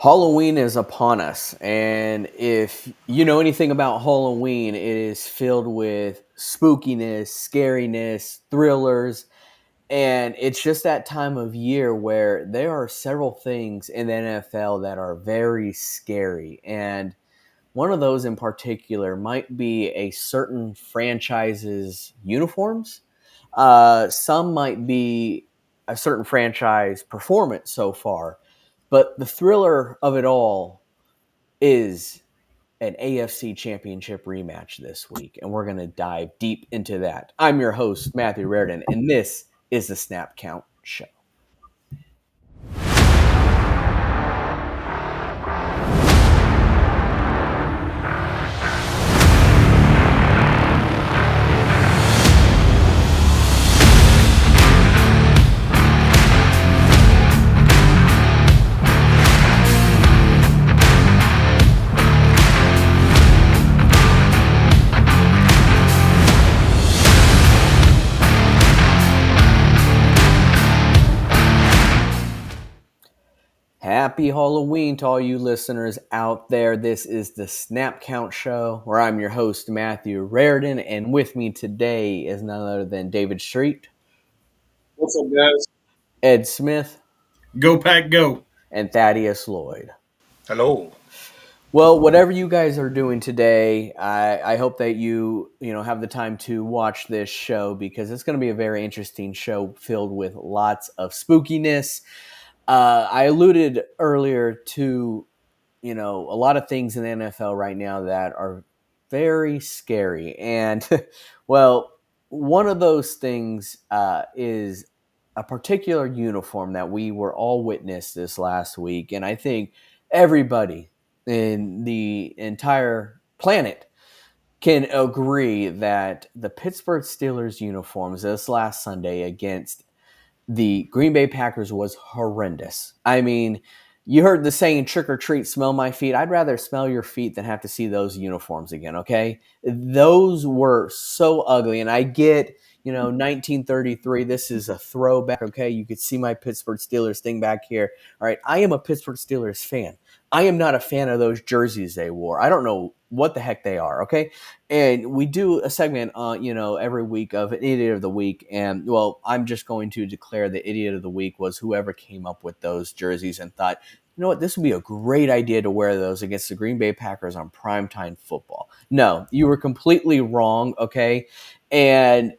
Halloween is upon us, and if you know anything about Halloween, it is filled with spookiness, scariness, thrillers, and it's just that time of year where there are several things in the NFL that are very scary. And one of those in particular might be a certain franchise's uniforms. Some might be a certain franchise performance so far. But the thriller of it all is an AFC Championship rematch this week, and we're going to dive deep into that. I'm your host, Matthew Reardon, and this is the Snap Count Show. Happy Halloween to all you listeners out there. This is the Snap Count Show, where I'm your host, Matthew Reardon, and with me today is none other than David Street. What's up, guys? Ed Smith. Go Pack, go. And Thaddeus Lloyd. Hello. Well, whatever you guys are doing today, I hope that you have the time to watch this show because it's going to be a very interesting show filled with lots of spookiness. I alluded earlier to a lot of things in the NFL right now that are very scary, and well, one of those things is a particular uniform that we were all witness this last week, and I think everybody in the entire planet can agree that the Pittsburgh Steelers uniforms this last Sunday against the Green Bay Packers was horrendous. I mean, you heard the saying, trick or treat, smell my feet. I'd rather smell your feet than have to see those uniforms again, okay? Those were so ugly. And I get, 1933, this is a throwback, okay? You could see my Pittsburgh Steelers thing back here. All right, I am a Pittsburgh Steelers fan. I am not a fan of those jerseys they wore. I don't know what the heck they are, okay? And we do a segment every week of an idiot of the week. And well, I'm just going to declare the idiot of the week was whoever came up with those jerseys and thought, you know what, this would be a great idea to wear those against the Green Bay Packers on primetime football. No, you were completely wrong, okay? And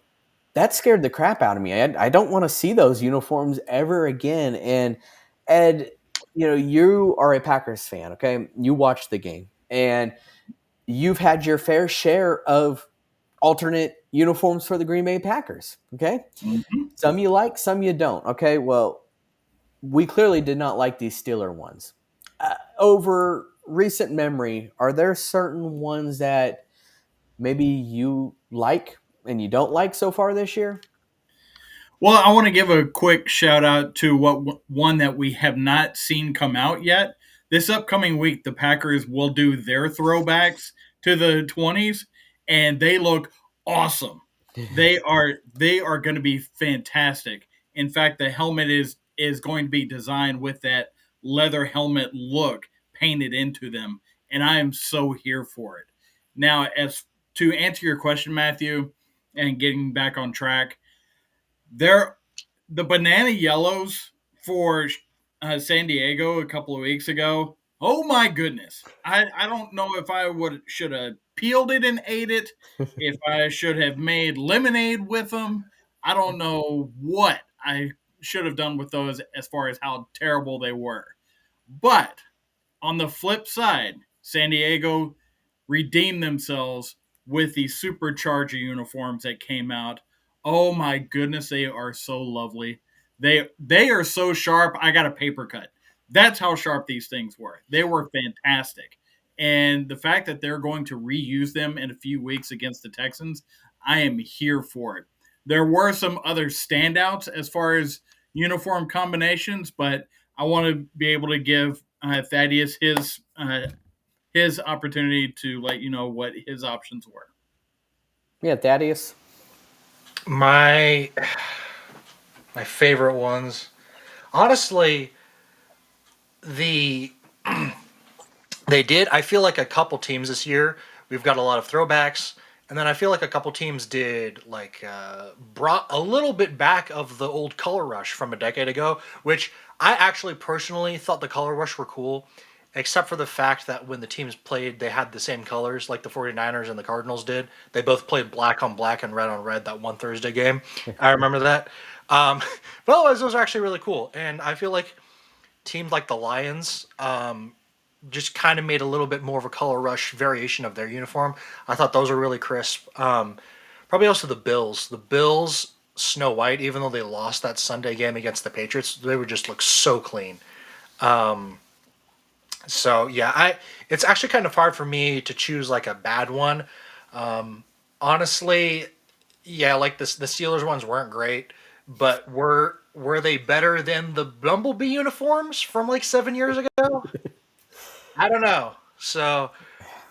that scared the crap out of me. I don't want to see those uniforms ever again. And Ed, you are a Packers fan, okay? You watched the game. And you've had your fair share of alternate uniforms for the Green Bay Packers, okay? Mm-hmm. Some you like, some you don't, okay? Well, we clearly did not like these Steeler ones. Over recent memory, are there certain ones that maybe you like and you don't like so far this year? Well, I want to give a quick shout out to one that we have not seen come out yet. This upcoming week, the Packers will do their throwbacks to the 20s, and they look awesome. They are going to be fantastic. In fact, the helmet is going to be designed with that leather helmet look painted into them, and I am so here for it. Now, as to answer your question, Matthew, and getting back on track, there, the banana yellows for San Diego a couple of weeks ago. Oh my goodness! I don't know if I would should have peeled it and ate it. If I should have made lemonade with them. I don't know what I should have done with those as far as how terrible they were. But on the flip side, San Diego redeemed themselves with the supercharger uniforms that came out. Oh my goodness, they are so lovely. They are so sharp. I got a paper cut. That's how sharp these things were. They were fantastic. And the fact that they're going to reuse them in a few weeks against the Texans, I am here for it. There were some other standouts as far as uniform combinations, but I want to be able to give Thaddeus his opportunity to let you know what his options were. Yeah, Thaddeus. My favorite ones. Honestly, the They did. I feel like a couple teams this year, we've got a lot of throwbacks, and then I feel like a couple teams did brought a little bit back of the old color rush from a decade ago, which I actually personally thought the color rush were cool, except for the fact that when the teams played, they had the same colors like the 49ers and the Cardinals did. They both played black on black and red on red that one Thursday game. I remember that. Um, but otherwise, those are actually really cool, and I feel like teams like the Lions just kind of made a little bit more of a color rush variation of their uniform. I thought those were really crisp. Probably also the Bills. The Bills Snow White, even though they lost that Sunday game against the Patriots, they would just look so clean. So yeah, I it's actually kind of hard for me to choose like a bad one. Honestly, yeah, like the Steelers ones weren't great, but were they better than the Bumblebee uniforms from like 7 years ago? I don't know. So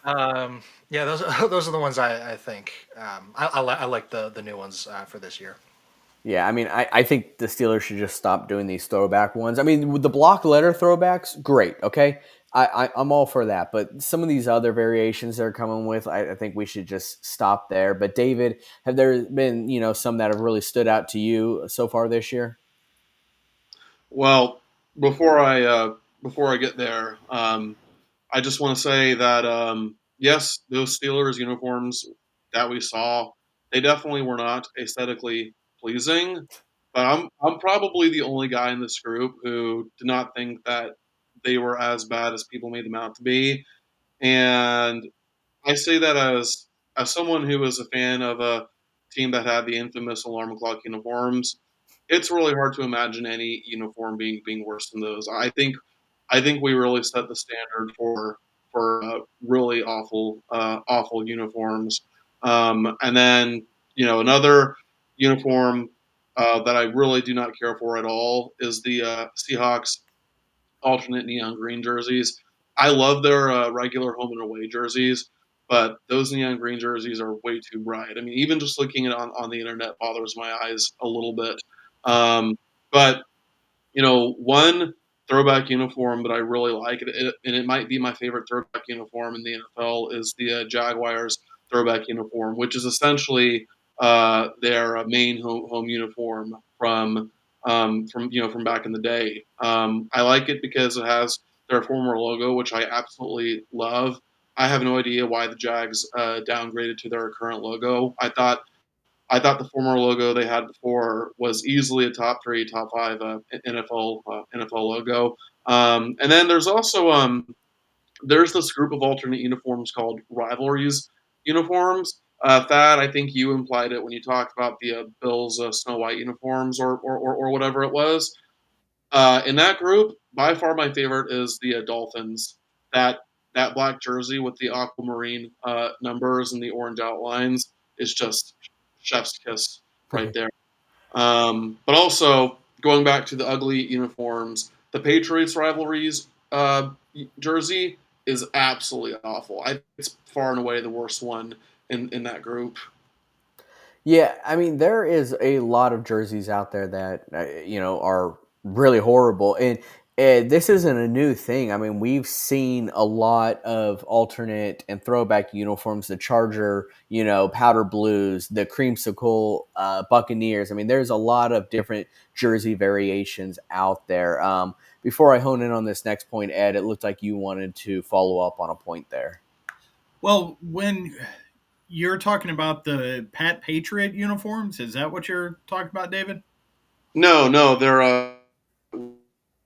yeah, those those are the ones I think. I like the new ones for this year. Yeah, I mean, I think the Steelers should just stop doing these throwback ones. I mean, with the block letter throwbacks, great, okay? I'm all for that. But some of these other variations they're coming with, I think we should just stop there. But David, have there been, some that have really stood out to you so far this year? Well, before I get there, I just want to say that yes, those Steelers uniforms that we saw, they definitely were not aesthetically pleasing. But I'm probably the only guy in this group who did not think that they were as bad as people made them out to be. And I say that as someone who was a fan of a team that had the infamous alarm clock uniforms. It's really hard to imagine any uniform being worse than those. I think we really set the standard for really awful uniforms. And then another uniform that I really do not care for at all is the Seahawks alternate neon green jerseys. I love their regular home and away jerseys, but those neon green jerseys are way too bright. I mean, even just looking at it on the internet bothers my eyes a little bit. But one throwback uniform that I really like, and it might be my favorite throwback uniform in the NFL, is the Jaguars throwback uniform, which is essentially their main home uniform from back in the day. I like it because it has their former logo, which I absolutely love. I have no idea why the Jags downgraded to their current logo. I thought the former logo they had before was easily a top three, top five NFL logo. And then there's this group of alternate uniforms called rivalries uniforms. Thad, I think you implied it when you talked about the Bills Snow White uniforms or whatever it was. In that group, by far my favorite is the Dolphins. That that black jersey with the aquamarine numbers and the orange outlines is just chef's kiss right there. But also going back to the ugly uniforms, the Patriots rivalries jersey is absolutely awful. It's far and away the worst one in that group. Yeah, I mean there is a lot of jerseys out there that are really horrible, and this isn't a new thing. I mean we've seen a lot of alternate and throwback uniforms. The Charger, powder blues, the creamsicle Buccaneers. I mean there's a lot of different jersey variations out there. Before I hone in on this next point, Ed, it looked like you wanted to follow up on a point there. Well, when you're talking about the Pat Patriot uniforms, is that what you're talking about, David? No, no, they're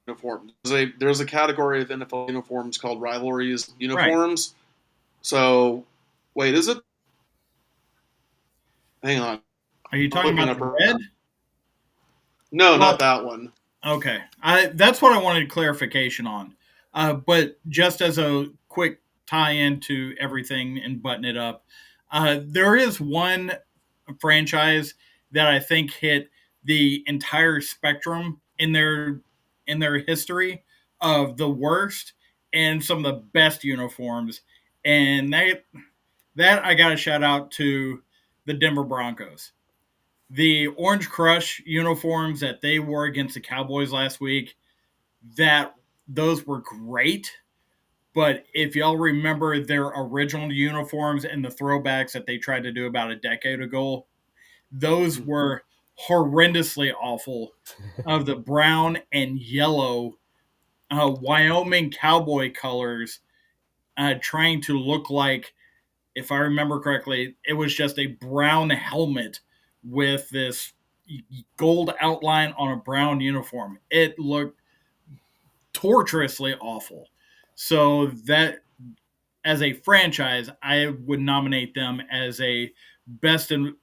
uniforms. There's a category of NFL uniforms called rivalries Right. uniforms. So, wait, is it? Hang on, Are you I'm talking looking about up the right red? now. No, Well, not that one. okay. That's what I wanted clarification on. But just as a quick tie in to everything and button it up, there is one franchise that I think hit the entire spectrum in their history of the worst and some of the best uniforms, and that I got to shout out to the Denver Broncos. The Orange Crush uniforms that they wore against the Cowboys last week, that those were great. But if y'all remember their original uniforms and the throwbacks that they tried to do about a decade ago, those were horrendously awful. Of the brown and yellow Wyoming cowboy colors, trying to look like, if I remember correctly, it was just a brown helmet with this gold outline on a brown uniform. It looked torturously awful. So that, as a franchise, I would nominate them as a best and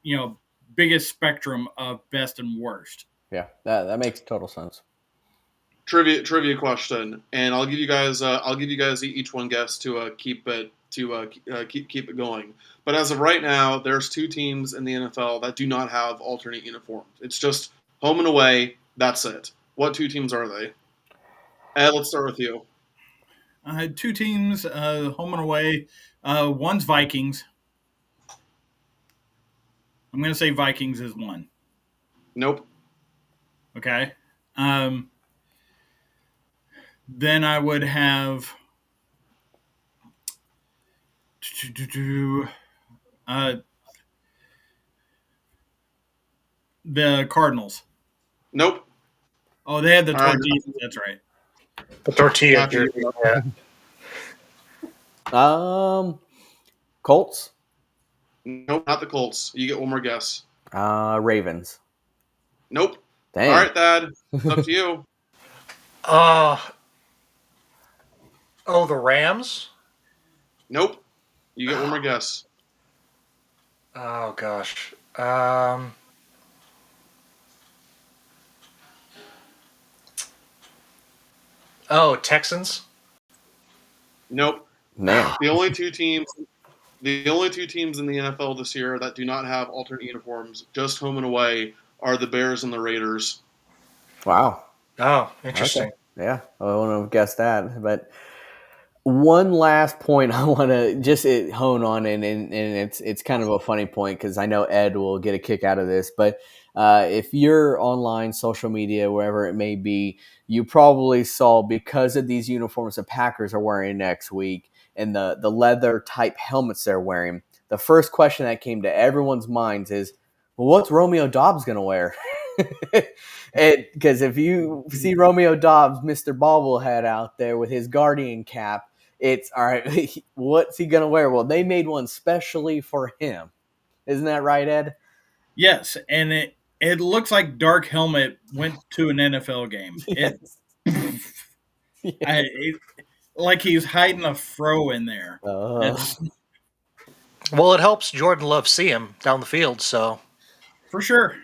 biggest spectrum of best and worst. Yeah, that makes total sense. Trivia question, and I'll give you guys each one guess to keep it going. But as of right now, there's two teams in the NFL that do not have alternate uniforms. It's just home and away. That's it. What two teams are they? Ed, let's start with you. Two teams, home and away. One's Vikings. I'm going to say Vikings is one. Nope. Okay. Then I would have the Cardinals. Nope. Oh, they had the All right, tortillas. That's right. The tortilla Matthew, jersey. Yeah. Colts, nope, not the Colts. You get one more guess. Ravens. Nope. Dang. All right, Thad. It's up to you. The Rams? Nope. You get one more guess. Oh, gosh. Texans? Nope. Man. The only two teams in the NFL this year that do not have alternate uniforms, just home and away, are the Bears and the Raiders. Wow. Oh, interesting. Okay. Yeah, I wouldn't have guessed that. But one last point I want to just hone on, and it's kind of a funny point because I know Ed will get a kick out of this. But if you're online, social media, wherever it may be, you probably saw, because of these uniforms the Packers are wearing next week and the leather type helmets they're wearing, the first question that came to everyone's minds is, well, what's Romeo Dobbs going to wear? Because if you see Romeo Dobbs, Mr. Bobblehead out there with his Guardian cap, it's all right. What's he going to wear? Well, they made one specially for him. Isn't that right, Ed? Yes, and it looks like Dark Helmet went to an NFL game. Yes. Like he's hiding a fro in there. Well, it helps Jordan Love see him down the field, so. For sure.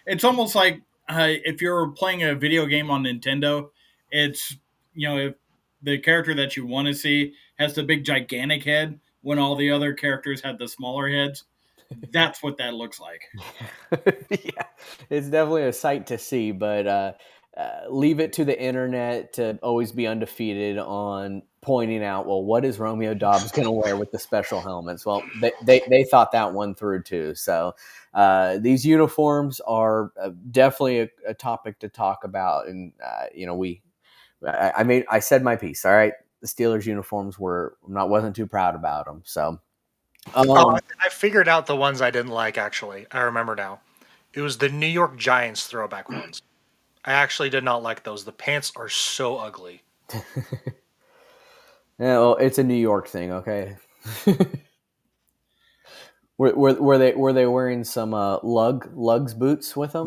It's almost like if you're playing a video game on Nintendo, it's, if the character that you want to see has the big gigantic head when all the other characters have the smaller heads. That's what that looks like. Yeah, it's definitely a sight to see, but leave it to the internet to always be undefeated on pointing out, well, what is Romeo Dobbs going to wear with the special helmets? Well, they thought that one through too. So these uniforms are definitely a topic to talk about, and I said my piece. All right, the Steelers uniforms wasn't too proud about them. So. I figured out the ones I didn't like, actually. I remember now. It was the New York Giants throwback ones. I actually did not like those. The pants are so ugly. Yeah, well, it's a New York thing, okay. were they wearing some lugs boots with them?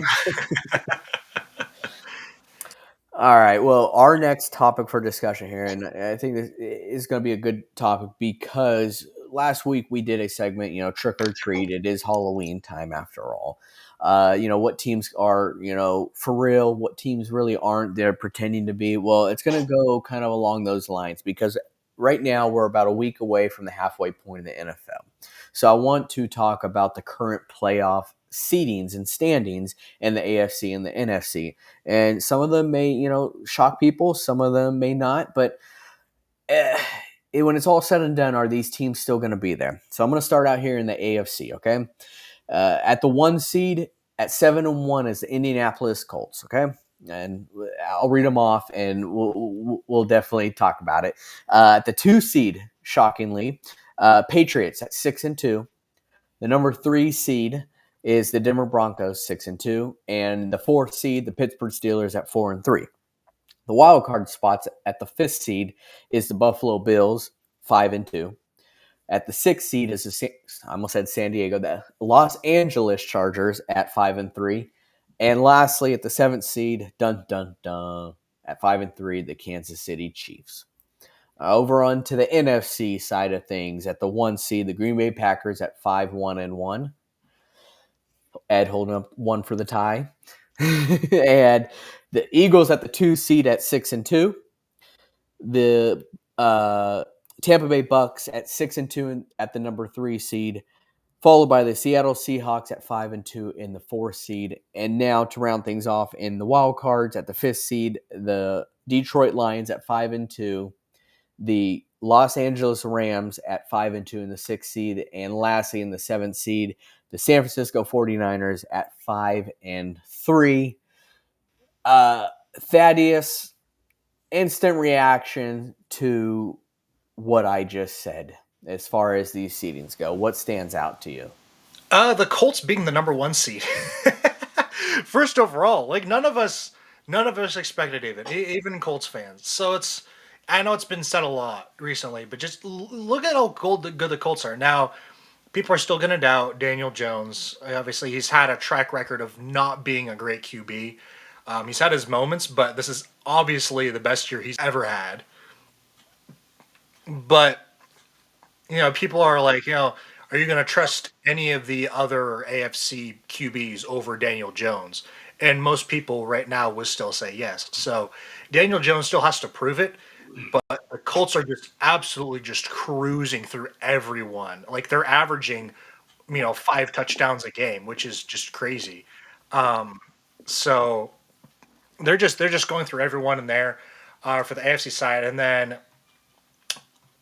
All right. Well, our next topic for discussion here, and I think this is going to be a good topic because last week we did a segment, trick or treat. It is Halloween time after all. What teams are, for real, what teams really aren't, they're pretending to be. Well, it's going to go kind of along those lines because right now we're about a week away from the halfway point of the NFL. So I want to talk about the current playoff seedings and standings in the AFC and the NFC. And some of them may, shock people. Some of them may not. But when it's all said and done, are these teams still going to be there? So I'm going to start out here in the AFC, okay? At the 1 seed, at 7-1 is the Indianapolis Colts, okay? and I'll read them off, and we'll definitely talk about it. The 2 seed, shockingly, Patriots at 6-2. The number 3 seed is the Denver Broncos, 6-2, and the 4th seed, the Pittsburgh Steelers, at 4-3. The wild card spots at the 5th seed is the Buffalo Bills, 5-2. At the 6th seed is I almost said San Diego, the Los Angeles Chargers at 5-3. And lastly, at the 7th seed, dun dun dun, at 5-3, the Kansas City Chiefs. Over on to the NFC side of things, at the 1 seed, the Green Bay Packers at 5-1-1. Ed holding up 1 for the tie. And the Eagles at the 2 seed at 6-2. The Tampa Bay Bucks at 6-2 at the number 3 seed, followed by the Seattle Seahawks at 5-2 in the 4th seed. And now to round things off in the wild cards at the 5th seed, the Detroit Lions at 5-2, the Los Angeles Rams at 5-2 in the 6th seed, and lastly in the 7th seed, the San Francisco 49ers at 5-3. Thaddeus, instant reaction to what I just said as far as these seedings go. What stands out to you? The Colts being the number 1 seed. First overall, like none of us expected even Colts fans. So I know it's been said a lot recently, but just look at how good the Colts are. Now, people are still going to doubt Daniel Jones. Obviously, he's had a track record of not being a great QB. He's had his moments, but this is obviously the best year he's ever had. But people are like, are you going to trust any of the other AFC QBs over Daniel Jones? And most people right now would still say yes. So Daniel Jones still has to prove it, but the Colts are just absolutely just cruising through everyone. Like they're averaging, 5 touchdowns a game, which is just crazy. So they're just going through everyone in there for the AFC side, and then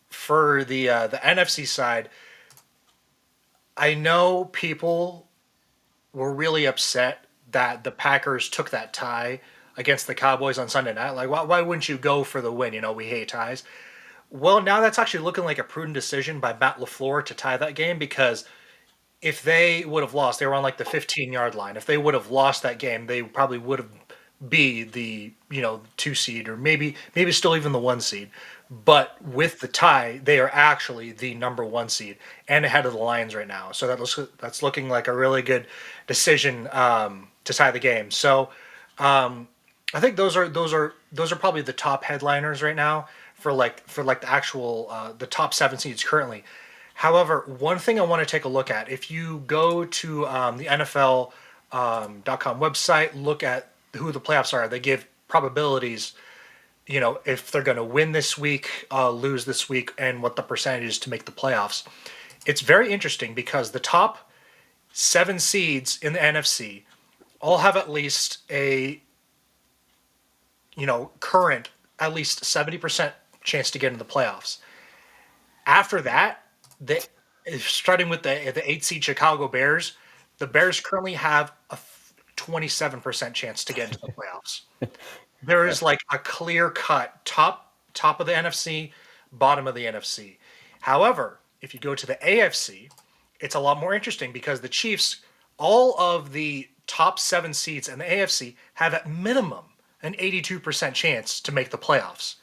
for the NFC side, I know people were really upset that the Packers took that tie against the Cowboys on Sunday night. Like, why wouldn't you go for the win? We hate ties. Well, now that's actually looking like a prudent decision by Matt LaFleur to tie that game, because if they would have lost, they were on like the 15-yard line. If they would have lost that game, they probably would have be the 2 seed, or maybe still even the 1 seed. But with the tie, they are actually the number 1 seed and ahead of the Lions right now. So that's looking like a really good decision to tie the game. So I think those are probably the top headliners right now for the actual the top 7 seeds currently. However, one thing I want to take a look at, if you go to the NFL.com website, look at who the playoffs are. They give probabilities, if they're going to win this week, lose this week, and what the percentage is to make the playoffs. It's very interesting because the top 7 seeds in the NFC all have at least a, current at least 70% chance to get in the playoffs. After that, starting with the 8 seed Chicago Bears, the Bears currently have a 27% chance to get into the playoffs. There is like a clear cut top of the NFC, bottom of the NFC. However, if you go to the AFC, it's a lot more interesting because the Chiefs, all of the top 7 seeds in the AFC, have at minimum an 82% chance to make the playoffs.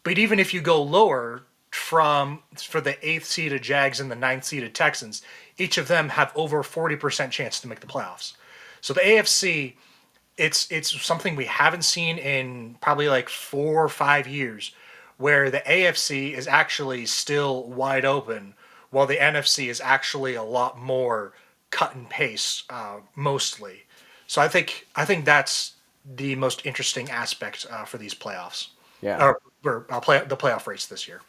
But even if you go lower, for the 8th seeded Jags and the 9th seeded Texans, each of them have over a 40% chance to make the playoffs. So the AFC, it's something we haven't seen in probably like 4 or 5 years, where the AFC is actually still wide open, while the NFC is actually a lot more cut and paste, mostly. So I think that's the most interesting aspect for these playoffs, Yeah. or the playoff race this year.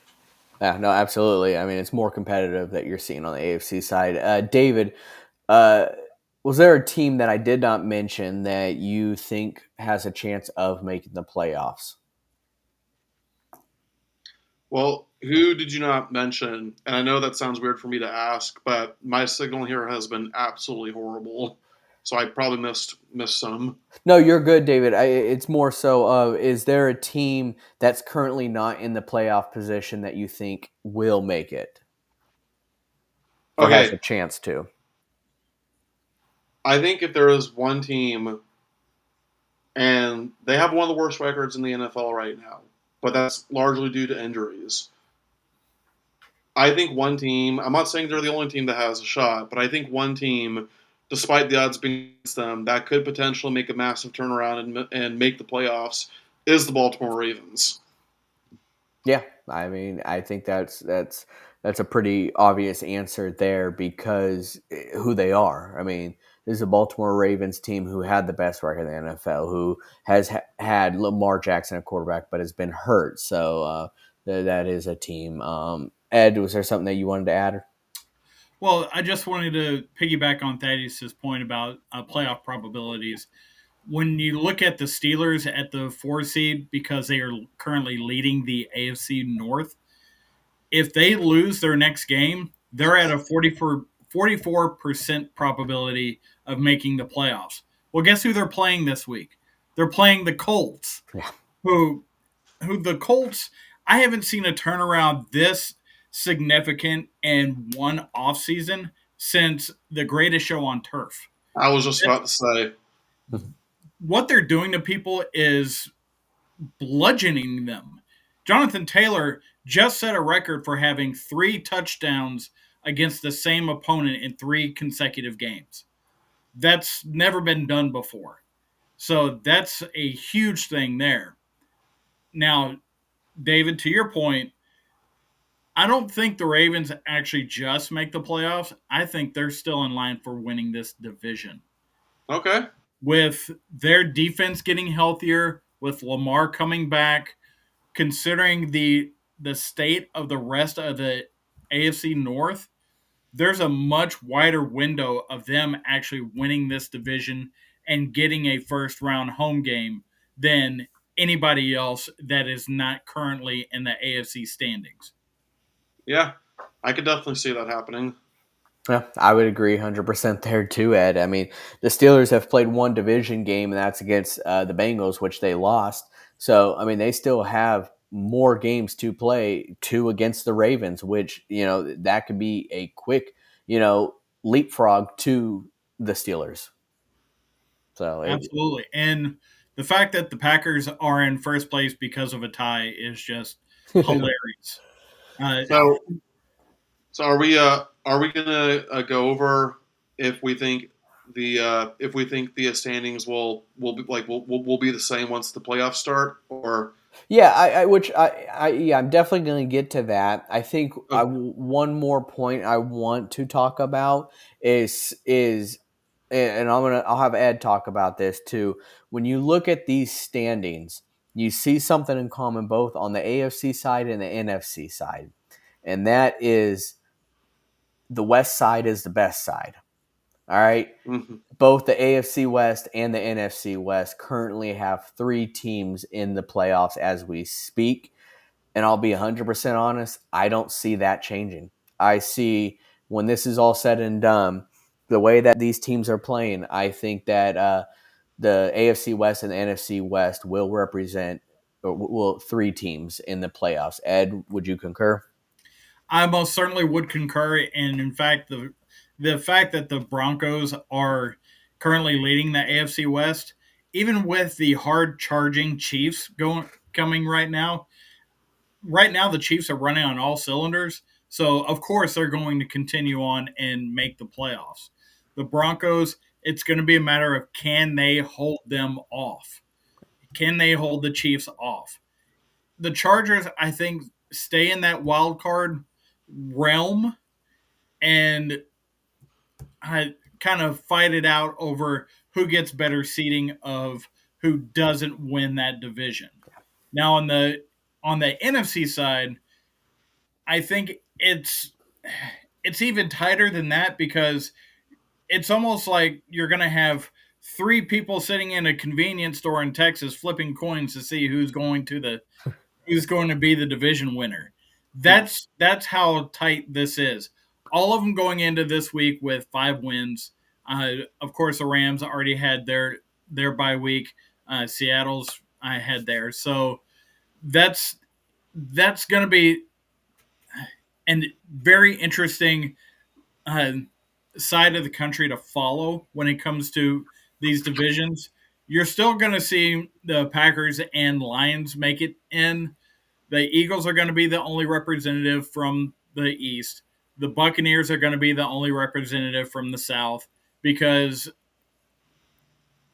Yeah, no, absolutely. I mean, it's more competitive that you're seeing on the AFC side. David, uh, was there a team that I did not mention that you think has a chance of making the playoffs? Well, who did you not mention? And I know that sounds weird for me to ask, but my signal here has been absolutely horrible. so I probably missed some. No, you're good, David. It's more so of, is there a team that's currently not in the playoff position that you think will make it or has a Okay, chance to? I think if there is one team, and they have one of the worst records in the NFL right now, but that's largely due to injuries. I think one team, I'm not saying they're the only team that has a shot, but I think one team, despite the odds being against them, that could potentially make a massive turnaround and make the playoffs is the Baltimore Ravens. Yeah, I mean, I think that's a pretty obvious answer there because who they are. I mean, this is a Baltimore Ravens team who had the best record in the NFL, who has had Lamar Jackson at quarterback, but has been hurt. So that is a team. Ed, was there something that you wanted to add? Well, I just wanted to piggyback on Thaddeus' point about playoff probabilities. When you look at the Steelers at the 4 seed, because they are currently leading the AFC North, if they lose their next game, they're at a 44% probability of making the playoffs. Well, guess who they're playing this week? They're playing the Colts, Yeah. who the Colts, I haven't seen a turnaround this significant in one offseason since the greatest show on turf. I was just That's, about to say, what they're doing to people is bludgeoning them. Jonathan Taylor just set a record for having 3 touchdowns against the same opponent in 3 consecutive games. That's never been done before. So that's a huge thing there. Now, David, to your point, I don't think the Ravens actually just make the playoffs. I think they're still in line for winning this division. okay, With their defense getting healthier, with Lamar coming back, considering the state of the rest of the AFC North, there's a much wider window of them actually winning this division and getting a first round home game than anybody else that is not currently in the AFC standings. yeah, I could definitely see that happening. Yeah, I would agree 100% there too, Ed. I mean, the Steelers have played one division game, and that's against the Bengals, which they lost. So, I mean, they still have more games to play, two against the Ravens, which, that could be a quick, leapfrog to the Steelers. So, Absolutely. And the fact that the Packers are in first place because of a tie is just hilarious. Uh, So, so are we gonna go over if we think the standings will be will be the same once the playoffs start, or Yeah, yeah, I'm definitely going to get to that. I think okay. one more point I want to talk about is, and I'll have Ed talk about this too. When you look at these standings, you see something in common both on the AFC side and the NFC side, and that is the West side is the best side. All right, Mhm. both the AFC West and the NFC West currently have 3 teams in the playoffs as we speak. And I'll be 100% honest, I don't see that changing. I see when this is all said and done, the way that these teams are playing, I think that the AFC West and the NFC West will represent will 3 teams in the playoffs. Ed, would you concur? I most certainly would concur. And in fact, the fact that the Broncos are currently leading the AFC West, even with the hard charging Chiefs going coming right now the Chiefs are running on all cylinders. So of course they're going to continue on and make the playoffs. The Broncos, it's going to be a matter of can they hold them off? Can they hold the Chiefs off? The Chargers, I think, stay in that wild card realm and I kind of fight it out over who gets better seating of who doesn't win that division. Now on the NFC side, I think it's even tighter than that because it's almost like you're going to have 3 people sitting in a convenience store in Texas flipping coins to see who's going to be the division winner. That's how tight this is. All of them going into this week with 5 wins. Of course, the Rams already had their bye week. Seattle's I had there, so that's going to be a very interesting uh, side of the country to follow when it comes to these divisions. You're still going to see the Packers and Lions make it in. The Eagles are going to be the only representative from the East. The Buccaneers are going to be the only representative from the South because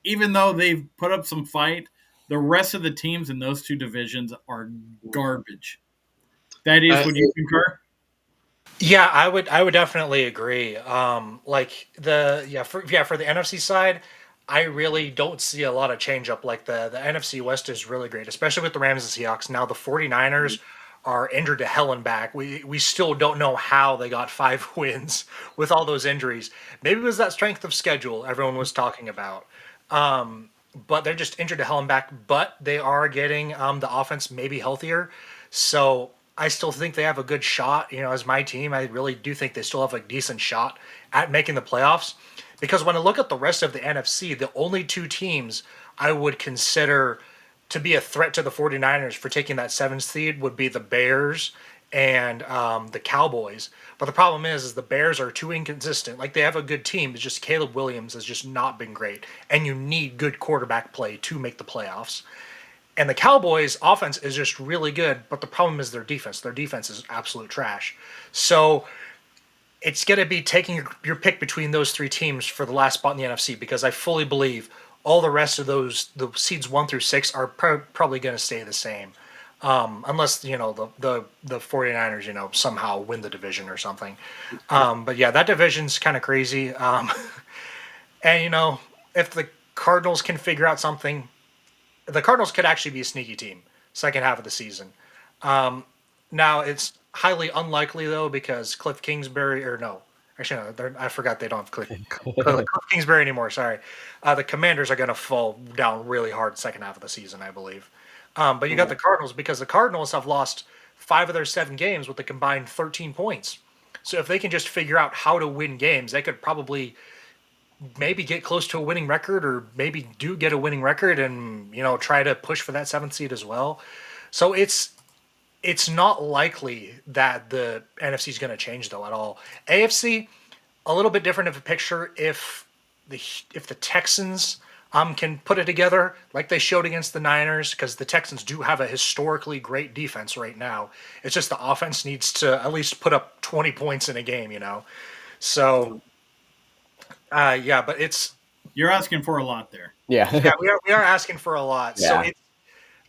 even though they've put up some fight, the rest of the teams in those two divisions are garbage. That is, Uh, would you concur? Yeah, I would definitely agree. Like for the NFC side, I really don't see a lot of change up. Like the NFC West is really great, especially with the Rams and Seahawks. Now the 49ers are injured to hell and back. We still don't know how they got 5 wins with all those injuries. Maybe it was that strength of schedule everyone was talking about. But they're just injured to hell and back. But they are getting the offense maybe healthier. So I still think they have a good shot. As my team, I really do think they still have a decent shot at making the playoffs. Because when I look at the rest of the NFC, the only two teams I would consider to be a threat to the 49ers for taking that seventh seed would be the Bears and the Cowboys. But the problem is the Bears are too inconsistent. Like they have a good team, it's just Caleb Williams has just not been great, and you need good quarterback play to make the playoffs. And the Cowboys' offense is just really good, but the problem is their defense. Their defense is absolute trash. So it's going to be taking your pick between those three teams for the last spot in the NFC because I fully believe all the rest of the seeds 1 through 6 are probably going to stay the same. Unless the 49ers somehow win the division or something. But yeah, that division's kind of crazy. And if the Cardinals can figure out something, the Cardinals could actually be a sneaky team second half of the season. Now it's highly unlikely though because Cliff Kingsbury or no, actually no, I forgot they don't have Cliff Kingsbury anymore. Sorry, the Commanders are going to fall down really hard second half of the season, I believe. But you got the Cardinals because the Cardinals have lost 5 of their 7 games with a combined 13 points. So if they can just figure out how to win games, they could probably maybe get close to a winning record or maybe do get a winning record and try to push for that seventh seed as well. So it's not likely that the NFC is going to change though at all. AFC a little bit different of a picture if the Texans can put it together like they showed against the Niners because the Texans do have a historically great defense right now. It's just the offense needs to at least put up 20 points in a game. So yeah, but You're asking for a lot there. Yeah. yeah, we are asking for a lot. So Yeah.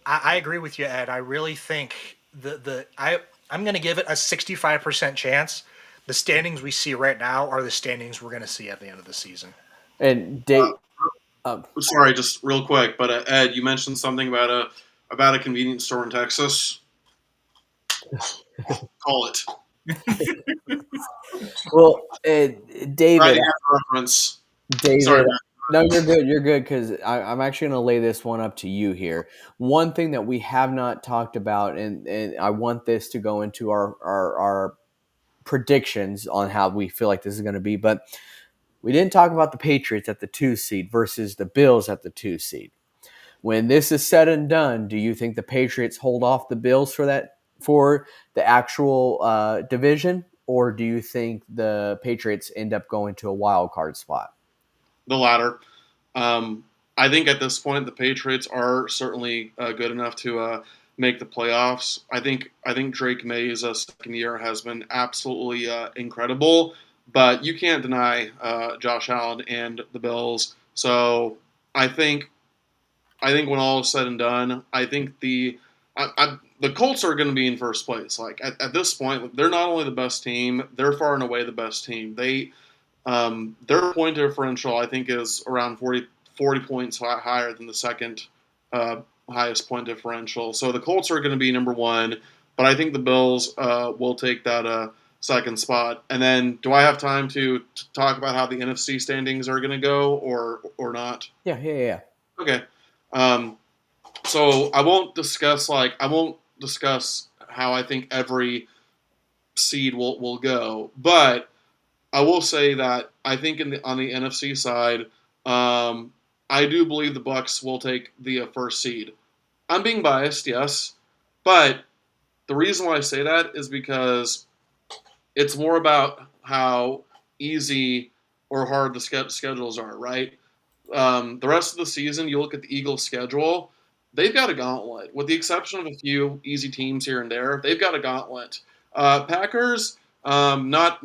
I agree with you, Ed. I really think I'm going to give it a 65% chance. The standings we see right now are the standings we're going to see at the end of the season. And uh, Dave, um, Sorry, just real quick, but Ed, you mentioned something about a convenience store in Texas. Call it. well, Try to David, get the reference. Sorry, David, man. no, you're good. You're good because I'm actually going to lay this one up to you here. One thing that we have not talked about, and I want this to go into our predictions on how we feel like this is going to be, but we didn't talk about the Patriots at the 2 seed versus the Bills at the 2 seed. When this is said and done, do you think the Patriots hold off the Bills for the actual division, or do you think the Patriots end up going to a wild card spot? The latter. I think at this point the Patriots are certainly good enough to make the playoffs. I think Drake May's second year has been absolutely incredible, but you can't deny Josh Allen and the Bills. So I think I think when all is said and done, I think the Colts are going to be in first place. Like at this point, they're not only the best team, they're far and away the best team. Their point differential, I think, is around 40 points higher than the second uh, highest point differential. So the Colts are going to be number one, but I think the Bills will take that second spot. And then, do I have time to talk about how the NFC standings are going to go, or not? Yeah, yeah, yeah. Okay. Um, so I won't discuss how I think every seed will go, but I will say that I think on the NFC side, um, I do believe the Bucks will take the first seed. I'm being biased, yes, but the reason why I say that is because it's more about how easy or hard the schedules are, right? The rest of the season, you look at the Eagles' schedule, they've got a gauntlet. With the exception of a few easy teams here and there, they've got a gauntlet. Packers, not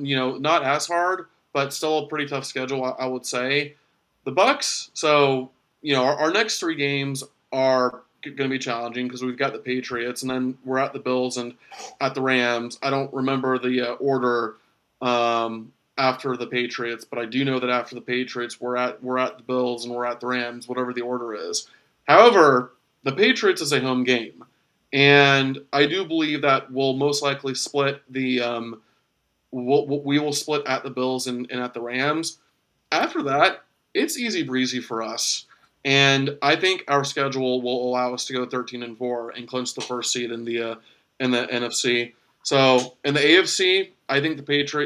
as hard, but still a pretty tough schedule, I would say. The Bucks, so our next three games are going to be challenging because we've got the Patriots, and then we're at the Bills and at the Rams. I don't remember the order after the Patriots, but I do know that after the Patriots, we're at the Bills and we're at the Rams, whatever the order is. However, the Patriots is a home game, and I do believe that we'll most likely split the we will split at the Bills and at the Rams. After that, it's easy breezy for us. And I think our schedule will allow us to go 13-4 and clinch the first seed in the NFC. So in the AFC, I think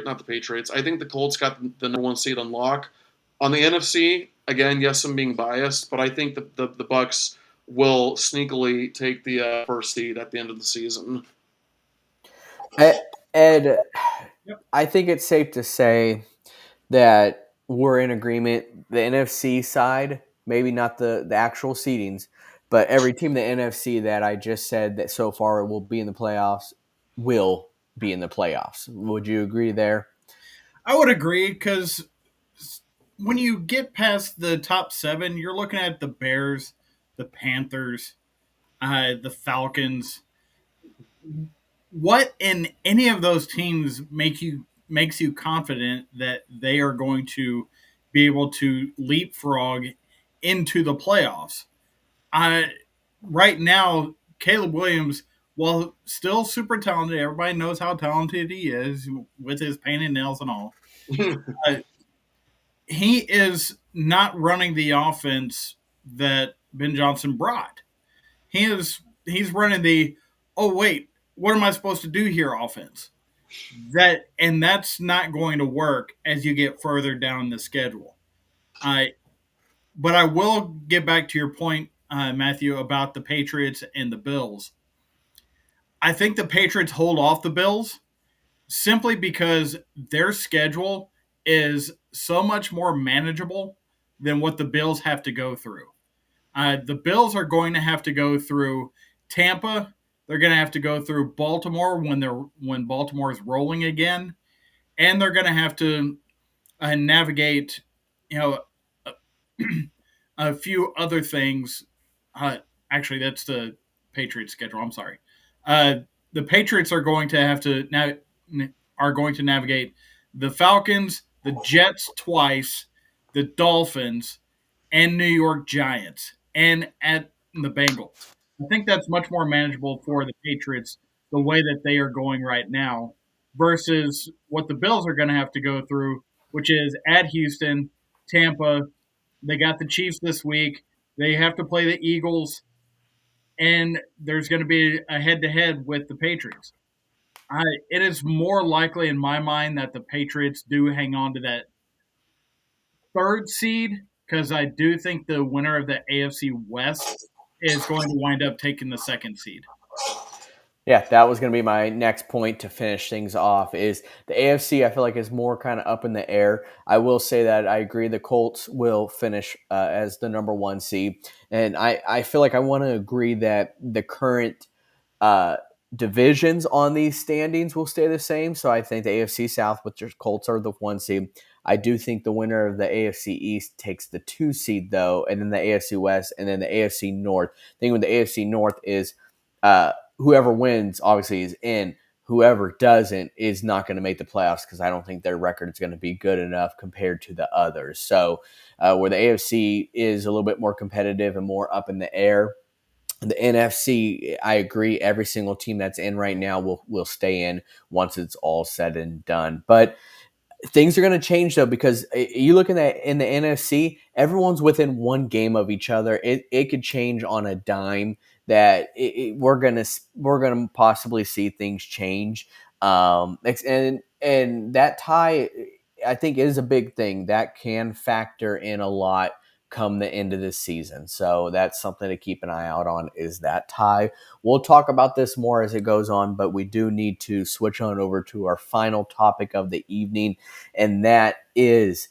not the Patriots. I think the Colts got the number one seed on lock. On the NFC, again, yes, I'm being biased, but I think the Bucks will sneakily take the first seed at the end of the season. Ed, Yep. I think it's safe to say that we're in agreement. The NFC side, maybe not the actual seedings, but every team in the NFC that I just said that so far will be in the playoffs will be in the playoffs. Would you agree there? I would agree because when you get past the top seven, you're looking at the Bears, the Panthers, the Falcons. What in any of those teams makes you confident that they are going to be able to leapfrog into the playoffs? I right now, Caleb Williams, while still super talented, everybody knows how talented he is with his painted nails and all. Uh, he is not running the offense that Ben Johnson brought. He's running the oh wait, what am I supposed to do here offense? That's not going to work as you get further down the schedule. I but I will get back to your point, Matthew, about the Patriots and the Bills. I think the Patriots hold off the Bills simply because their schedule is so much more manageable than what the Bills have to go through. The Bills are going to have to go through Tampa. They're going to have to go through Baltimore when Baltimore is rolling again, and they're going to have to navigate, you know, a, a few other things. Uh, Actually, that's the Patriots schedule. I'm sorry. The Patriots are going to have to now are going to navigate the Falcons, the Jets twice, the Dolphins, and New York Giants, and at the Bengals. I think that's much more manageable for the Patriots the way that they are going right now versus what the Bills are going to have to go through, which is at Houston, Tampa. They got the Chiefs this week. They have to play the Eagles, and there's going to be a head to head with the Patriots. It is more likely in my mind that the Patriots do hang on to that third seed because I do think the winner of the AFC West is going to wind up taking the second seed. Yeah, that was going to be my next point to finish things off. Is the AFC? I feel like is more kind of up in the air. I will say that I agree the Colts will finish as the number one seed, and I feel like I want to agree that the current uh, divisions on these standings will stay the same. So I think the AFC South, which the Colts are the one seed. I do think the winner of the AFC East takes the two seed though, and then the AFC West, and then the AFC North. I think with the AFC North is whoever wins obviously is in. Whoever doesn't is not going to make the playoffs because I don't think their record is going to be good enough compared to the others. So where the AFC is a little bit more competitive and more up in the air, the NFC, I agree. Every single team that's in right now will stay in once it's all said and done. But things are going to change though because you look in the NFC, everyone's within one game of each other. It could change on a dime. That we're gonna possibly see things change. And that tie I think is a big thing that can factor in a lot come the end of this season. So that's something to keep an eye out on, is that tie. We'll talk about this more as it goes on, but we do need to switch on over to our final topic of the evening, and that is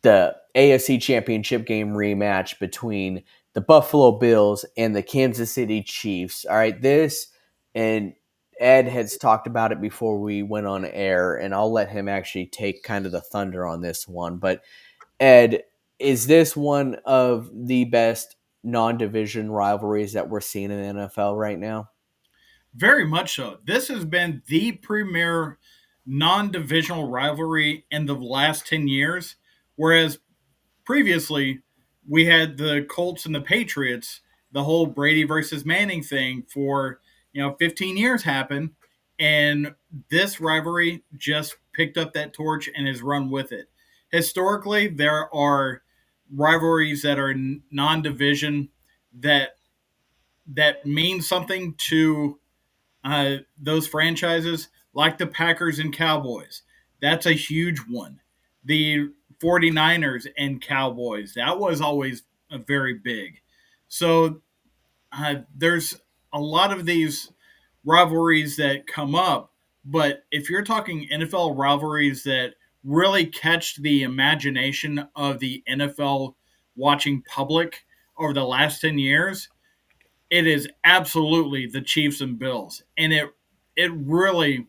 the AFC Championship game rematch between the Buffalo Bills and the Kansas City Chiefs. All right, this, and Ed has talked about it before we went on air, and I'll let him actually take kind of the thunder on this one. But Ed, is this one of the best non-division rivalries that we're seeing in the NFL right now? Very much so. This has been the premier non-divisional rivalry in the last 10 years, whereas previously we had the Colts and the Patriots, the whole Brady versus Manning thing for 15 years happened, and this rivalry just picked up that torch and has run with it. Historically, there are rivalries that are non-division that mean something to those franchises, like the Packers and Cowboys. That's a huge one. The 49ers and Cowboys, that was always a very big. So there's a lot of these rivalries that come up, but if you're talking NFL rivalries that really catch the imagination of the NFL watching public over the last 10 years, it is absolutely the Chiefs and Bills. And it really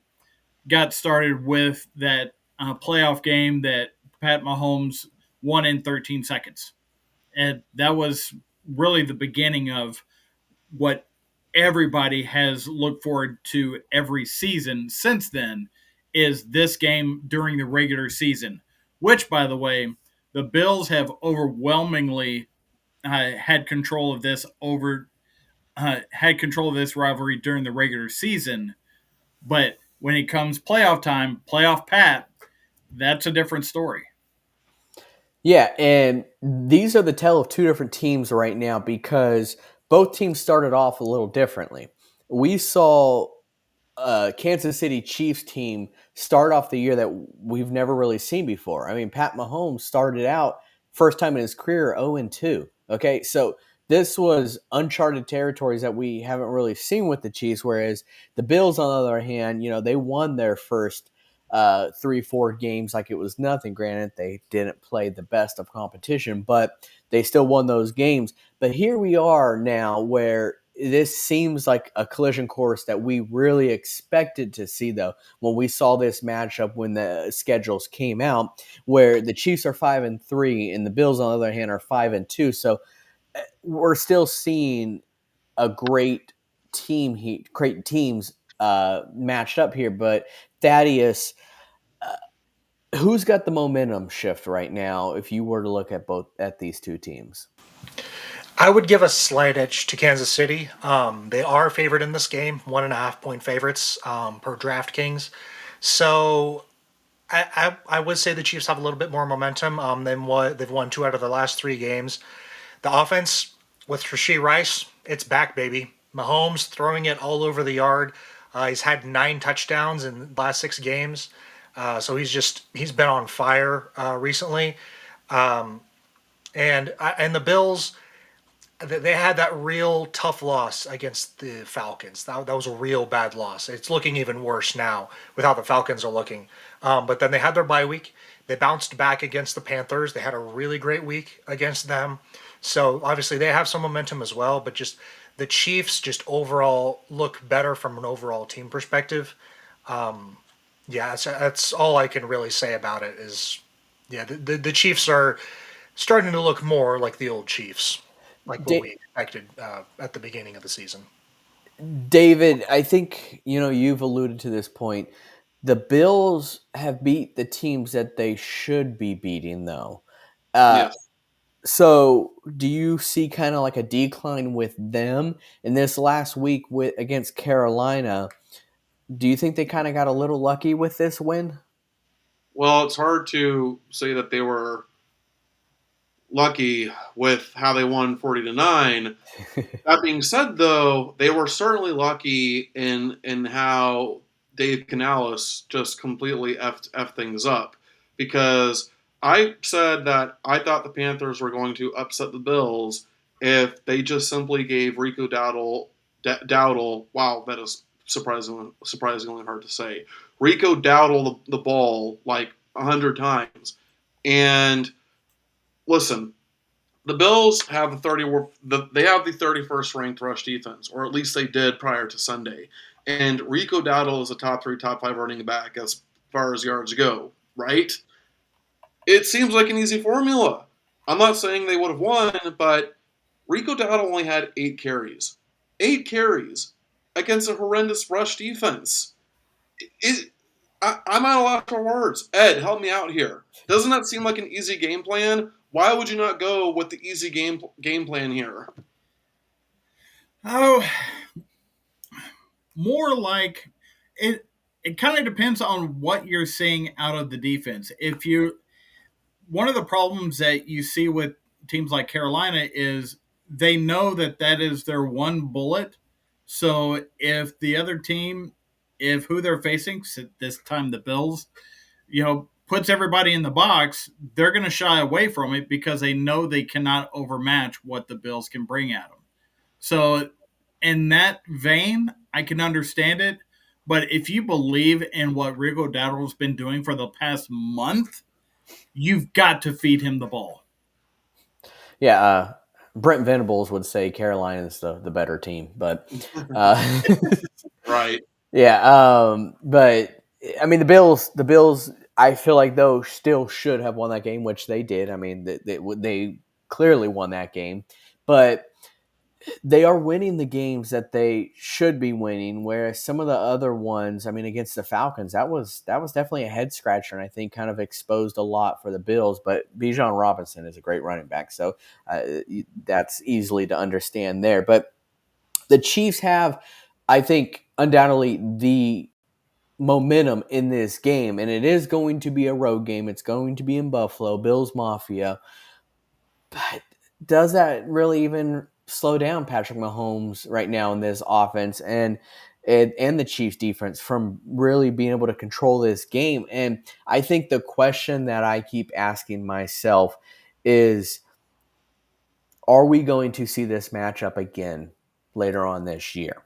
got started with that playoff game that Pat Mahomes won in 13 seconds. And that was really the beginning of what everybody has looked forward to every season since then, is this game during the regular season, which, by the way, the Bills have overwhelmingly had control of this rivalry during the regular season. But when it comes playoff time, playoff Pat, that's a different story. Yeah, and these are the tale of two different teams right now because both teams started off a little differently. We saw Kansas City Chiefs team start off the year that we've never really seen before. I mean, Pat Mahomes started out first time in his career 0-2. Okay, so this was uncharted territories that we haven't really seen with the Chiefs. Whereas the Bills, on the other hand, they won their first 3-4 games like it was nothing. Granted, they didn't play the best of competition, but they still won those games. But here we are now where this seems like a collision course that we really expected to see, though, when we saw this matchup when the schedules came out, where the Chiefs are 5-3 and the Bills, on the other hand, are 5-2. So we're still seeing a great teams matched up here. But Thaddeus, who's got the momentum shift right now? If you were to look at these two teams. I would give a slight edge to Kansas City. They are favored in this game, 1.5 point favorites per DraftKings. So I would say the Chiefs have a little bit more momentum than what they've won 2 out of the last 3 games. The offense with Rashee Rice, it's back, baby. Mahomes throwing it all over the yard. He's had 9 touchdowns in the last 6 games. So he's been on fire recently. And the Bills, they had that real tough loss against the Falcons. That was a real bad loss. It's looking even worse now with how the Falcons are looking. But then they had their bye week. They bounced back against the Panthers. They had a really great week against them. So obviously they have some momentum as well. But just the Chiefs just overall look better from an overall team perspective. Yeah, that's all I can really say about it. Is yeah, the Chiefs are starting to look more like the old Chiefs, like what we expected at the beginning of the season. David, I think you've alluded to this point. The Bills have beat the teams that they should be beating, though. Uh, Yes. so, do you see kind of like a decline with them in this last week with against Carolina? Do you think they kind of got a little lucky with this win? Well, it's hard to say that they were lucky with how they won 40-9. That being said, though, they were certainly lucky in how Dave Canales just completely effed things up. because I said that I thought the Panthers were going to upset the Bills if they just simply gave Rico Dowdle, wow, that is surprisingly hard to say, Rico Dowdle the ball like 100 times. And listen, the Bills have they have the 31st ranked rush defense, or at least they did prior to Sunday. And Rico Dowdle is a top 3, top 5 running back as far as yards go, right? It seems like an easy formula. I'm not saying they would have won, but Rico Dowdle only had 8 carries. 8 carries against a horrendous rush defense. It, I'm at a loss for words. Ed, help me out here. Doesn't that seem like an easy game plan? Why would you not go with the easy game plan here? Oh, more like it. It kind of depends on what you're seeing out of the defense. If you One of the problems that you see with teams like Carolina is they know that that is their one bullet. So if the other team, if who they're facing, this time the Bills, puts everybody in the box, they're going to shy away from it because they know they cannot overmatch what the Bills can bring at them. So in that vein, I can understand it. But if you believe in what Rico Dowdle's been doing for the past month, you've got to feed him the ball. Yeah, Brent Venables would say Carolina is the better team, but Right. yeah, but I mean the Bills. I feel like though still should have won that game, which they did. I mean they clearly won that game, but they are winning the games that they should be winning. Whereas some of the other ones, I mean, against the Falcons, that was definitely a head scratcher, and I think kind of exposed a lot for the Bills. But Bijan Robinson is a great running back, so uh, that's easily to understand there. But the Chiefs have, I think, undoubtedly the momentum in this game, and it is going to be a road game. It's going to be in Buffalo, Bills Mafia. But does that really even slow down Patrick Mahomes right now in this offense and the Chiefs defense from really being able to control this game? And I think the question that I keep asking myself is, are we going to see this matchup again later on this year?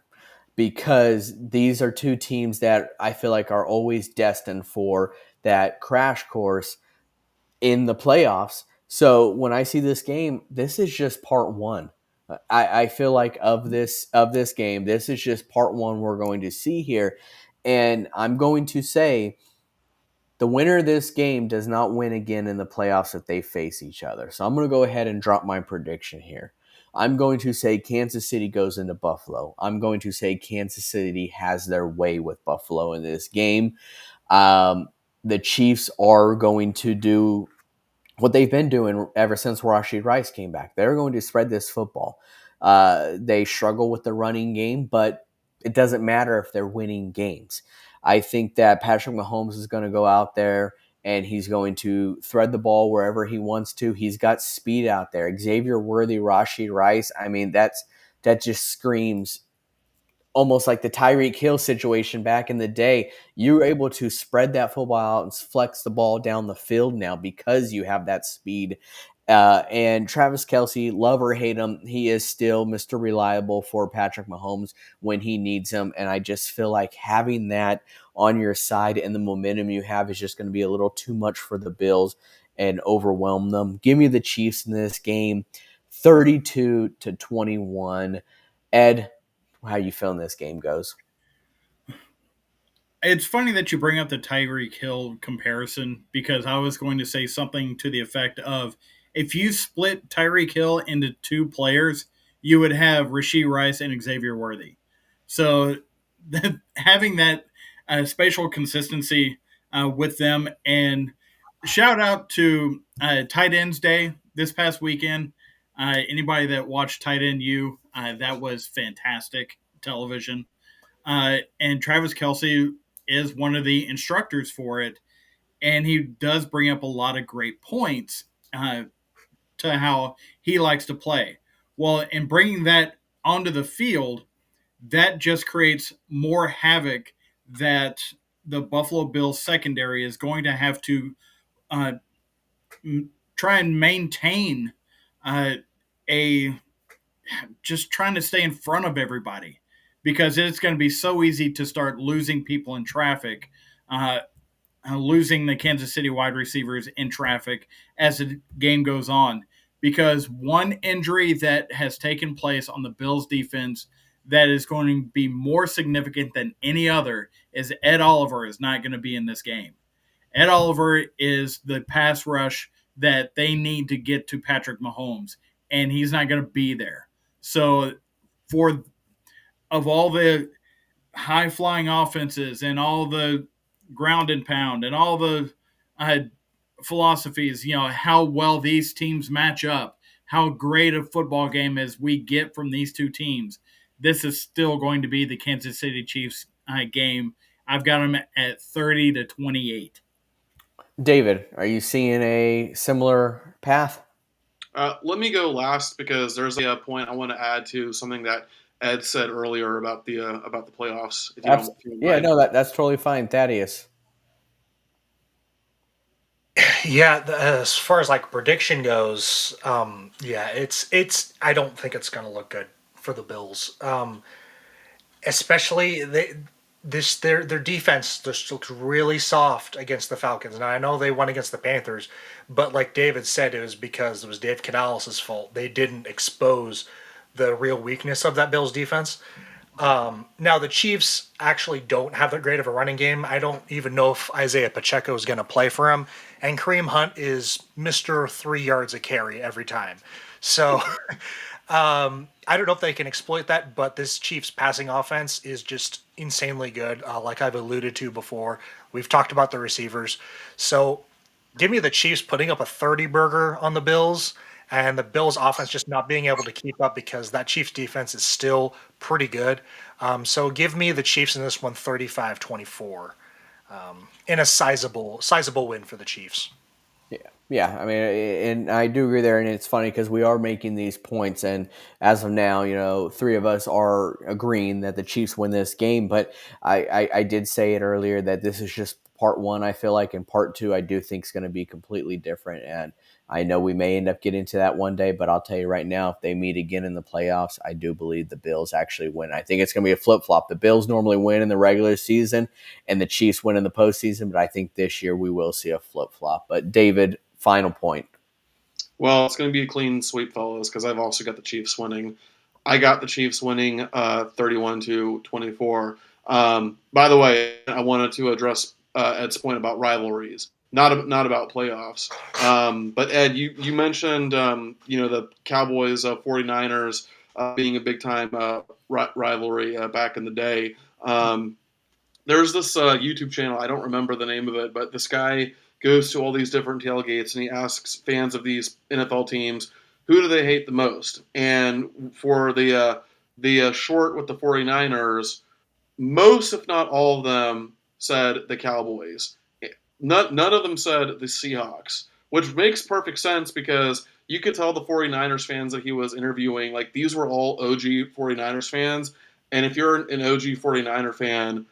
Because these are two teams that I feel like are always destined for that crash course in the playoffs. So when I see this game, this is just part one. I feel like of this game, this is just part one we're going to see here. And I'm going to say the winner of this game does not win again in the playoffs if they face each other. So I'm going to go ahead and drop my prediction here. I'm going to say Kansas City goes into Buffalo. I'm going to say Kansas City has their way with Buffalo in this game. The Chiefs are going to do what they've been doing ever since Rashid Rice came back. They're going to spread this football. They struggle with the running game, but it doesn't matter if they're winning games. I think that Patrick Mahomes is going to go out there and he's going to thread the ball wherever he wants to. He's got speed out there. Xavier Worthy, Rashid Rice. I mean, that just screams almost like the Tyreek Hill situation back in the day. You were able to spread that football out and flex the ball down the field now because you have that speed. And Travis Kelce, love or hate him, he is still Mr. Reliable for Patrick Mahomes when he needs him. And I just feel like having that on your side and the momentum you have is just going to be a little too much for the Bills and overwhelm them. Give me the Chiefs in this game, 32-21. Ed, how you feeling this game goes? It's funny that you bring up the Tyreek Hill comparison because I was going to say something to the effect of if you split Tyreek Hill into two players, you would have Rashee Rice and Xavier Worthy. So having that spatial consistency with them, and shout out to Tight Ends Day this past weekend. Anybody that watched Tight End U, that was fantastic television. And Travis Kelce is one of the instructors for it, and he does bring up a lot of great points to how he likes to play. Well, in bringing that onto the field, that just creates more havoc that the Buffalo Bills secondary is going to have to uh, try and maintain uh, a just trying to stay in front of everybody because it's going to be so easy to start losing people in traffic, uh, losing the Kansas City wide receivers in traffic as the game goes on. Because one injury that has taken place on the Bills defense that is going to be more significant than any other is Ed Oliver is not going to be in this game. Ed Oliver is the pass rush that they need to get to Patrick Mahomes, and he's not going to be there. So, for of all the high flying offenses and all the ground and pound and all the uh, philosophies, how well these teams match up, how great a football game as we get from these two teams, this is still going to be the Kansas City Chiefs game. I've got them at 30-28. David, are you seeing a similar path? Let me go last because there's a point I want to add to something that Ed said earlier about the playoffs. If you don't Yeah, mind. no, that's totally fine, Thaddeus. Yeah, as far as like prediction goes, yeah, it's. I don't think it's going to look good for the Bills. Especially their defense just looks really soft against the Falcons. Now I know they won against the Panthers, but like David said, it was because it was Dave Canales' fault. They didn't expose the real weakness of that Bills defense. Now the Chiefs actually don't have that great of a running game. I don't even know if Isaiah Pacheco is going to play for him, and Kareem Hunt is Mister 3 yards a carry every time. So I don't know if they can exploit that, but this Chiefs passing offense is just insanely good. Like I've alluded to before, we've talked about the receivers. So give me the Chiefs putting up a 30 burger on the Bills and the Bills offense just not being able to keep up because that Chiefs defense is still pretty good. So give me the Chiefs in this one 35-24 in a sizable win for the Chiefs. Yeah. I mean, and I do agree there. And it's funny because we are making these points, and as of now, three of us are agreeing that the Chiefs win this game. But I did say it earlier that this is just part one. I feel like, and part two, I do think is going to be completely different. And I know we may end up getting to that one day, but I'll tell you right now, if they meet again in the playoffs, I do believe the Bills actually win. I think it's going to be a flip flop. The Bills normally win in the regular season, and the Chiefs win in the postseason. But I think this year we will see a flip flop. But David, final point. Well, it's going to be a clean sweep, fellas, because I've also got the Chiefs winning. I got the Chiefs winning 31-24. By the way, I wanted to address Ed's point about rivalries, not about playoffs. But Ed, you mentioned the Cowboys 49ers being a big time rivalry back in the day. There's this YouTube channel. I don't remember the name of it, but this guy goes to all these different tailgates and he asks fans of these NFL teams, who do they hate the most? And for the short with the 49ers, most, if not all of them, said the Cowboys. None of them said the Seahawks, which makes perfect sense because you could tell the 49ers fans that he was interviewing, like these were all OG 49ers fans. And if you're an OG 49er fan,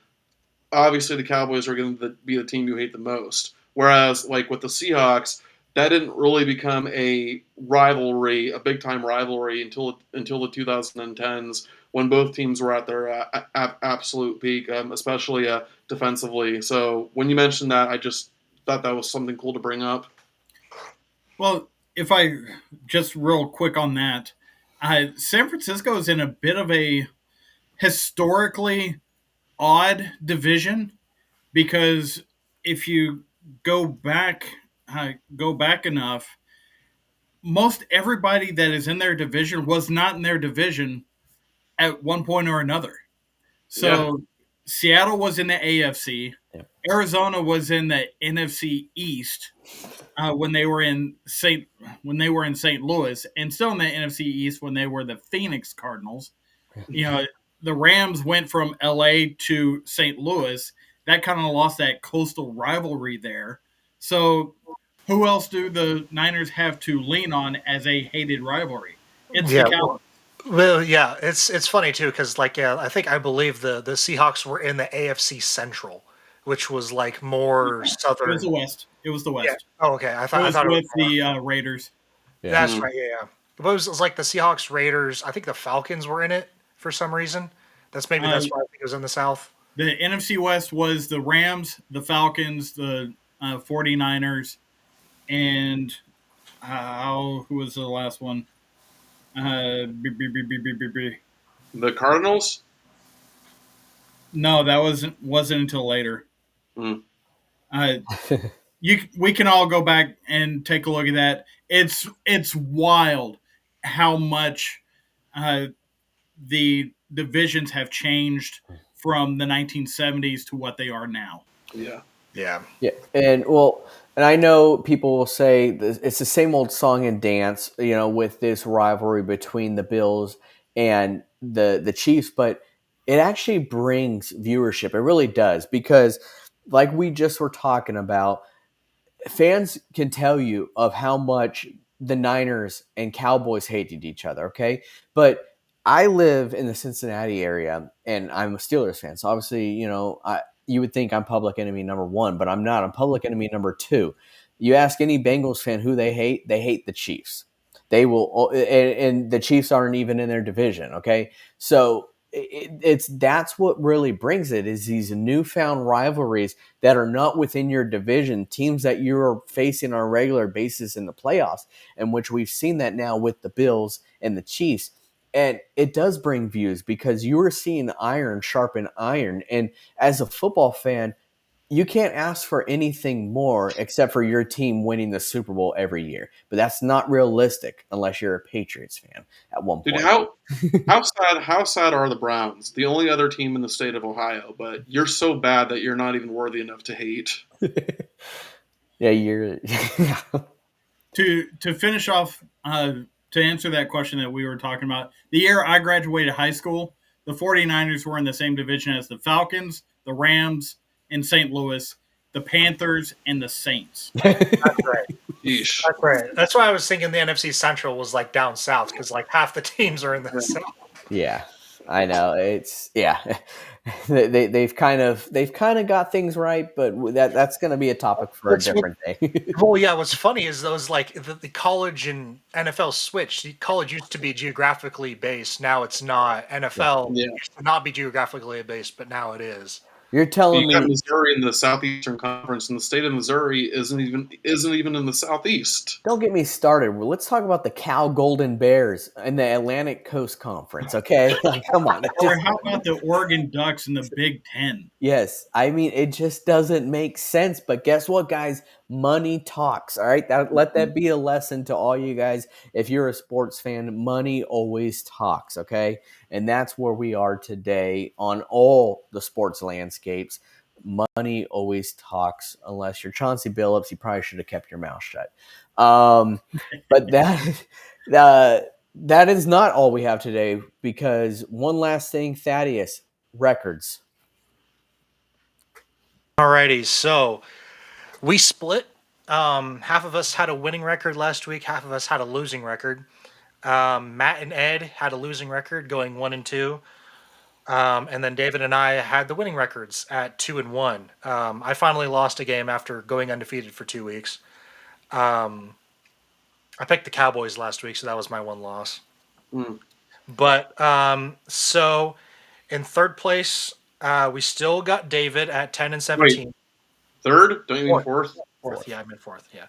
obviously the Cowboys are going to be the team you hate the most. Whereas, like with the Seahawks, that didn't really become a rivalry, a big time rivalry until the 2010s when both teams were at their absolute peak, especially defensively. So when you mentioned that, I just thought that was something cool to bring up. Well, if I just real quick on that, San Francisco is in a bit of a historically odd division because if you go back go back enough, most everybody that is in their division was not in their division at one point or another. Yeah, So Seattle was in the AFC, Yeah. Arizona was in the NFC East when they were in St. Louis, and still in the NFC East when they were the Phoenix Cardinals. You know, the Rams went from LA to St. Louis. That kind of lost that coastal rivalry there. So, who else do the Niners have to lean on as a hated rivalry? It's the Yeah, Cowboys. well, yeah, it's funny too because like yeah, I believe the Seahawks were in the AFC Central which was like more It southern. was the West. It was the Yeah. West. Oh, okay. I It thought was it was with more. the Raiders. Yeah. That's right. Yeah, yeah. But it was like the Seahawks, Raiders. I think the Falcons were in it for some reason. That's why I think it was in the South. The NFC West was the Rams, the Falcons, the 49ers, and who was the last one? The Cardinals. No, that wasn't until later. Mm. We can all go back and take a look at that. It's wild how much the divisions have changed from the 1970s to what they are now. Yeah. Yeah. Yeah, and I know people will say it's the same old song and dance, with this rivalry between the Bills and the Chiefs, but it actually brings viewership. It really does because, like we just were talking about, fans can tell you of how much the Niners and Cowboys hated each other, okay? But I live in the Cincinnati area and I'm a Steelers fan. So obviously, you would think I'm public enemy number one, but I'm not. I'm public enemy number two. You ask any Bengals fan who they hate the Chiefs. They will, and the Chiefs aren't even in their division, okay? So that's what really brings it is these newfound rivalries that are not within your division, teams that you're facing on a regular basis in the playoffs, in which we've seen that now with the Bills and the Chiefs. And it does bring views because you are seeing iron sharpen iron. And as a football fan, you can't ask for anything more except for your team winning the Super Bowl every year. But that's not realistic unless you're a Patriots fan at one Dude, point. how sad are the Browns? The only other team in the state of Ohio, but you're so bad that you're not even worthy enough to hate. Yeah, you're. To finish off, to answer that question that we were talking about, the year I graduated high school, the 49ers were in the same division as the Falcons, the Rams, and St. Louis, the Panthers, and the Saints. That's right. Yeesh. That's right. That's why I was thinking the NFC Central was like down south because like half the teams are in the South. Yeah, I know. They've kind of got things right, but that's going to be a topic for a different day. Well, yeah. What's funny is those like the college and NFL switch. The college used to be geographically based. Now it's not. NFL Yeah. used to not be geographically based, but now it is. You're telling You got me? Missouri in the Southeastern Conference, and the state of Missouri isn't even in the Southeast. Don't get me started. Well, let's talk about the Cal Golden Bears in the Atlantic Coast Conference. Okay, like, come on. Or how about the Oregon Ducks in the Big Ten? Yes, I mean it just doesn't make sense. But guess what, guys? Money talks. All right, let that be a lesson to all you guys. If you're a sports fan, money always talks. Okay, and that's where we are today on all the sports landscapes. Money always talks. Unless you're Chauncey Billups, you probably should have kept your mouth shut. But that is not all we have today. Because one last thing, Thaddeus, records. Alrighty, so we split. Half of us had a winning record last week. Half of us had a losing record. Matt and Ed had a losing record, going 1-2. And then David and I had the winning records at 2-1. I finally lost a game after going undefeated for 2 weeks. I picked the Cowboys last week, so that was my one loss. Mm. But so in third place, we still got David at 10-17. Wait, third? Don't you mean fourth? Fourth, yeah, I meant fourth, yeah.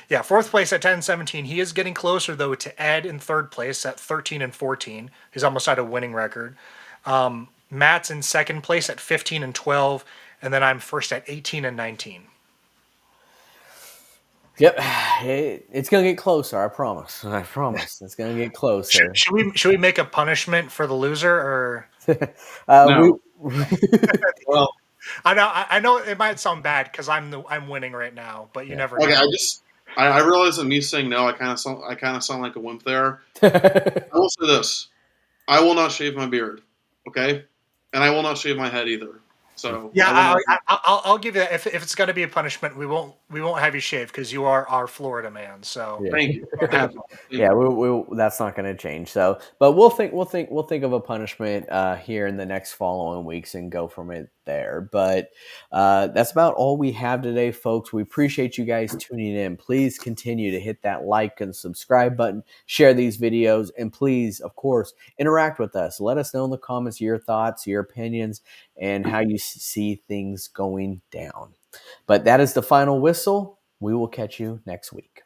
Yeah, fourth place at 10-17. He is getting closer, though, to Ed in third place at 13-14. He's almost at a winning record. Matt's in second place at 15-12, and then I'm first at 18-19. Yep, it's gonna get closer. I promise. I promise. It's gonna get closer. Should we make a punishment for the loser, or No. Well, I know it might sound bad because I'm winning right now, but you never know. okay. I realize that me saying no, I kind of sound like a wimp there. I will say this: I will not shave my beard, okay, and I will not shave my head either. So Yeah, I want I'll give you that. If it's going to be a punishment, we won't have you shave because you are our Florida man. So Yeah. to thank you. I'll take it. Thank Yeah, you. that's not going to change. So, but we'll think of a punishment here in the next following weeks and go from it there. But that's about all we have today, folks. We appreciate you guys tuning in. Please continue to hit that like and subscribe button, share these videos, and please, of course, interact with us. Let us know in the comments your thoughts, your opinions, and how you see things going down. But that is the final whistle. We will catch you next week.